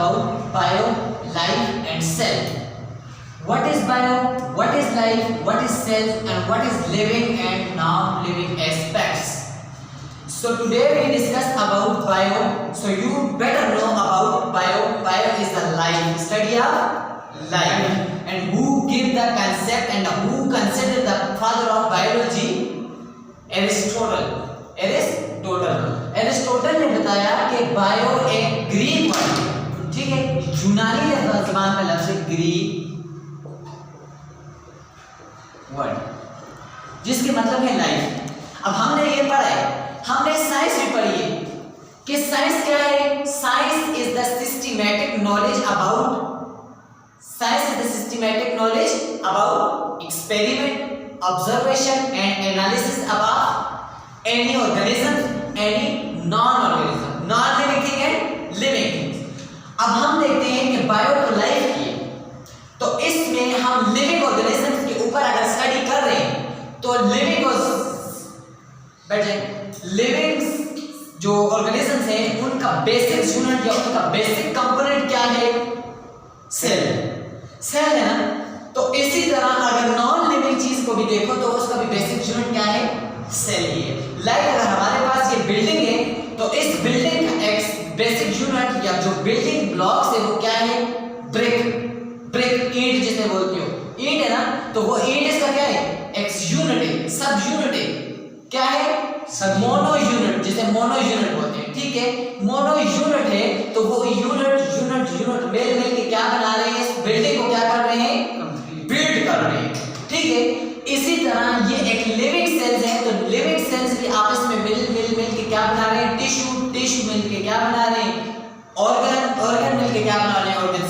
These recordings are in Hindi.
about bio, life and cell. What is bio, what is life, what is cell and what is living and non-living aspects. So today we discuss about bio. So you better know about bio. Bio is the life, study of life. And who give the concept and who considered the father of biology? Aristotle. Aristotle ने बताया कि बायो एक ग्रीक वर्ड, ठीक है, यूनानी ज़बान का लफ्ज़ है ग्रीक वर्ड, जिसके मतलब है लाइफ। अब हमने ये पढ़ा है, हमने साइंस भी पढ़ी है कि साइंस क्या है। Science is the systematic knowledge about experiment, observation and analysis about any organism, any non organism, non living thing and living things. अब हम देखते हैं कि बायो तो लाइफ की, तो इसमें हम लिविंग ऑर्गेनिज्म के ऊपर अगर स्टडी कर रहे हैं तो लिविंग जो ऑर्गेनिजम्स हैं उनका बेसिक यूनिट या उनका बेसिक कंपोनेंट क्या है? सेल है ना। तो इसी तरह अगर नॉन लिविंग चीज को भी देखो तो उसका भी बेसिक यूनिट क्या है? सेल ही है। लाइक अगर हमारे पास ये बिल्डिंग है तो इस बिल्डिंग का एक बेसिक यूनिट या जो बिल्डिंग ब्लॉक्स है वो क्या है? ब्रिक, ईंट जिसे बोलते हो, ईंट है ना। तो वो ईंट इसका क्या है? एक्स यूनिट है, सब यूनिट है, क्या है? सब मोनो यूनिट, जिसे मोनो यूनिट बोलते हैं, ठीक है। मोनो यूनिट है तो वो यूनिट मिल के क्या बना रहे हैं? इस बिल्डिंग को क्या कर रहे हैं? बिल्ड कर रहे हैं, ठीक है। इसी तरह ये एक लिविंग सेल्स है, तो लिविंग सेल्स भी आपस में मिल के क्या बना रहे हैं? टिश्यू मिल के क्या बना रहे हैं? ऑर्गन मिल के क्या बना रहे हैं? ऑर्गन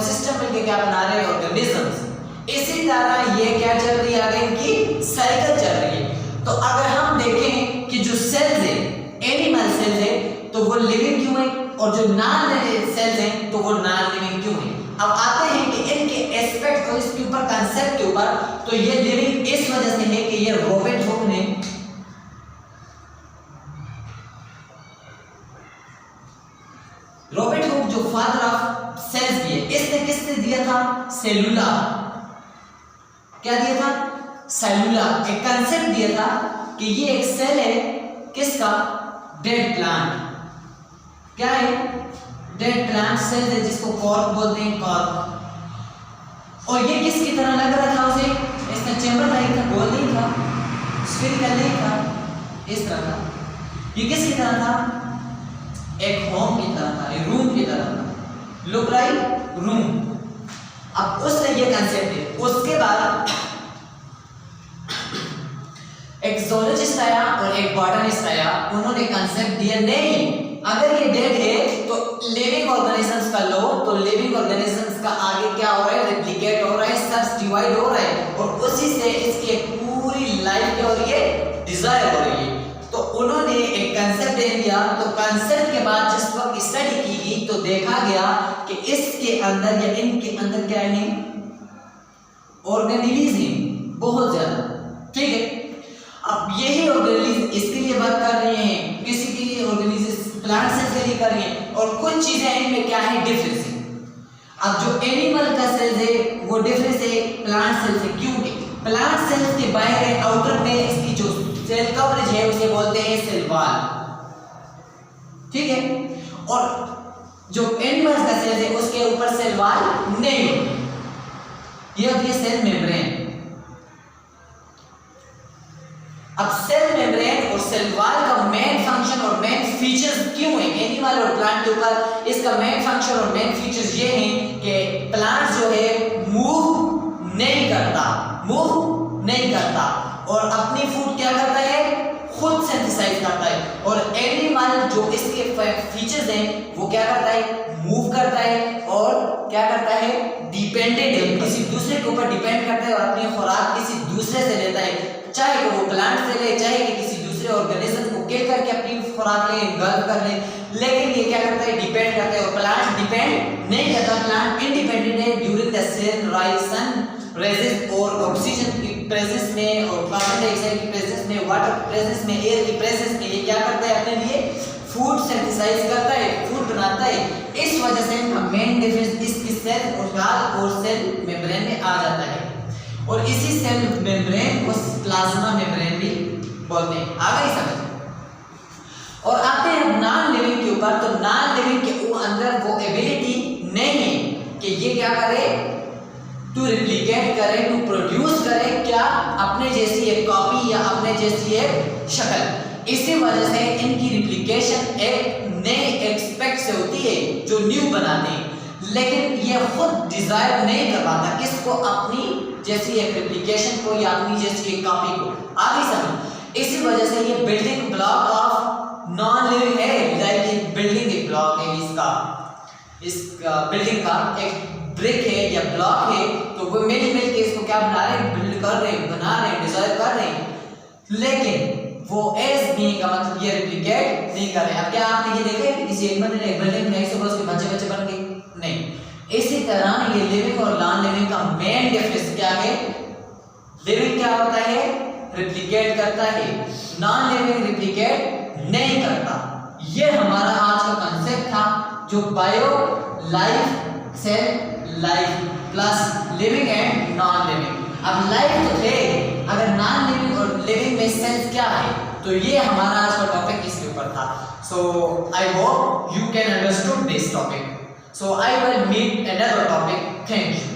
सिस्टम मिल के क्या बना रहे हैं? ऑर्गेनिजम्स। इसी तरह ये क्या चल रही है? आगे इनकी साइकिल चल रही है। तो अगर हम देखें कि जो सेल्स है, एनिमल सेल्स है, तो वो लिविंग क्यों है और जो नॉन लिविंग सेल्स हैं तो वो नॉन लिविंग क्यों है? अब आते हैं कि इनके एस्पेक्ट और इसके ऊपर कंसेप्ट के ऊपर। तो ये लिविंग इस वजह से है कि ये रॉबर्ट हुक ने जो फादर ऑफ सेल्स भी है, इसने किसने दिया था? सेलुला। क्या दिया था? सेलुला। एक कंसेप्ट दिया था कि ये एक सेल है किसका? Dead plant. क्या है? डेड प्लांट सेल है जिसको कॉर्क बोलते हैं, कॉर्क। और ये किसकी तरह लग रहा था उसे? इसका चेंबर लाइक था, गोल नहीं था, स्फीरिकल नहीं था, इस तरह था। ये किसकी तरह था? एक होम की तरह था, एक रूम की तरह था, लुक लाइक रूम। अब उसने ये कंसेप्ट दिया। उसके बाद एक ज़ूलॉजिस्ट आया और एक बॉटनिस्ट आया, उन्होंने कंसेप्ट दिया नहीं, अगर ये डेड है तो लिविंग ऑर्गेनिजम्स का लो, तो लिविंग ऑर्गेनिजम्स का आगे क्या हो रहा है? रेप्लिकेट हो रहा है, सेल्स डिवाइड हो रहा है और उसी से इसकी एक पूरी लाइफ क्या हो रही है? डिजायर हो रही है। तो उन्होंने एक कंसेप्ट दे दिया। तो कंसेप्ट के बाद जिस वक्त स्टडी की गई तो देखा गया कि इसके अंदर या इनके अंदर क्या है? ऑर्गेनिज्म बहुत ज्यादा, ठीक है। अब यही ऑर्गेनिज्म इसके लिए बात कर रहे हैं, किसी की ऑर्गेनिज्म प्लांट सेल के लिए कर रहे हैं, और कुछ चीजें इनमें क्या है? डिफरेंस है। अब जो एनिमल का सेल है वो डिफरेंस है प्लांट सेल से, क्योंकि प्लांट सेल के बाहर आउटर में इसकी जो सेल कवरेज है उसे बोलते हैं सेल वॉल, ठीक है। और जो एनिमल्स का सेल है उसके ऊपर सेल वॉल नहीं होती, ये होती है सेल मेम्ब्रेन। अब सेल मेम्ब्रेन और सेल वॉल का मेन फंक्शन और मेन फीचर्स क्यों है एनिमल और प्लांट के ऊपर? इसका मेन फंक्शन और मेन फीचर्स ये हैं कि प्लांट जो है मूव नहीं करता और अपनी फूड क्या करता है? खुद सिंथेसाइज करता है। और एनिमल जो इसके फीचर्स हैं वो क्या करता है? मूव करता है और क्या करता है? डिपेंडेंट है, किसी दूसरे के ऊपर डिपेंड करता है और अपनी खुराक किसी दूसरे से लेता है, चाहे वो प्लांट से ले, चाहे कि किसी दूसरे ऑर्गेनिज्म को किल करके अपनी खुराक ले, गल्प कर ले, लेकिन ये क्या करता है? डिपेंड करता है। और प्लांट डिपेंड नहीं करता, प्लांट इंडिपेंडेंट है। ड्यूरिंग द सन रेजेस और ऑक्सीजन की प्रेजेंस में और कार्बन डाइऑक्साइड की प्रेजेंस में, वाटर की प्रेजेंस में, एयर की प्रेजेंस में ये क्या करता है? अपने लिए फूड सिंथेसाइज करता है, फूड बनाता है। इस वजह से डिफरेंस इसकी सेल और सेल मेम्ब्रेन में आ जाता है, और इसी सेल मेम्ब्रेन को प्लाज्मा मेम्ब्रेन भी बोलते हैं। आ गई समझ? और आते हैं नॉन लिविंग के ऊपर। तो नॉन लिविंग के अंदर वो एबिलिटी नहीं है कि ये क्या करे, टू रिप्लिकेट करे, टू प्रोड्यूस करे क्या, अपने जैसी एक कॉपी या अपने जैसी एक शक्ल। इसी वजह से इनकी रिप्लिकेशन एक नए एक्सपेक्ट से होती है जो न्यू बनाते हैं, लेकिन ये खुद डिजायर नहीं कर पाता किसको, अपनी जैसी एक रिप्लिकेशन को या अपनी जैसी एक कॉपी को। आगे समझ? इसी वजह से ये building block of non living है, लाइक बिल्डिंग एक ब्लॉक है इसका, इस बिल्डिंग का एक ब्रिक है या ब्लॉक है, तो वो मिल के इसको क्या बना रहे हैं, बिल्ड कर रहे हैं, बना रहे हैं, डिजाइन कर रहे हैं, लेकिन वो एज बीइंग का मतलब ये रिप्लिकेट नहीं कर रहे। अब क्या आपने ये देखा है कि किसी एक बंदे ने एक बिल्डिंग बनाई, सुबह उसके बच्चे बच्चे बन गए? नहीं। इसी तरह ये लिविंग और नॉन लिविंग का मेन डिफरेंस क्या है? लिविंग क्या होता है, रिप्लिकेट करता है, नॉन लिविंग रिप्लिकेट नहीं करता। ये हमारा आज का कंसेप्ट था, जो bio life cell life plus living and non living. अब लाइफ तो थे, अगर नॉन लिविंग और लिविंग में सेंस क्या है, तो ये हमारा आज का टॉपिक इसके ऊपर था। So I hope you can understood this topic. So I will meet another topic. Thank you.